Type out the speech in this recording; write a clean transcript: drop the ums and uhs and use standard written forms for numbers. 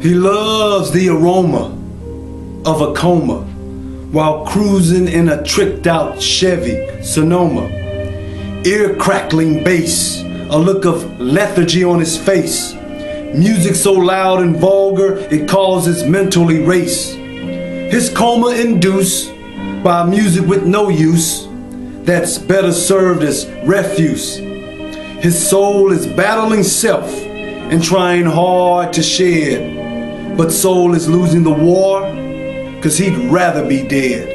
He loves the aroma of a coma while cruising in a tricked out Chevy Sonoma. Ear crackling bass, a look of lethargy on his face. Music so loud and vulgar it causes mental erase. His coma induced by music with no use, that's better served as refuse. His soul is battling self and trying hard to shed, but soul is losing the war, 'cause he'd rather be dead.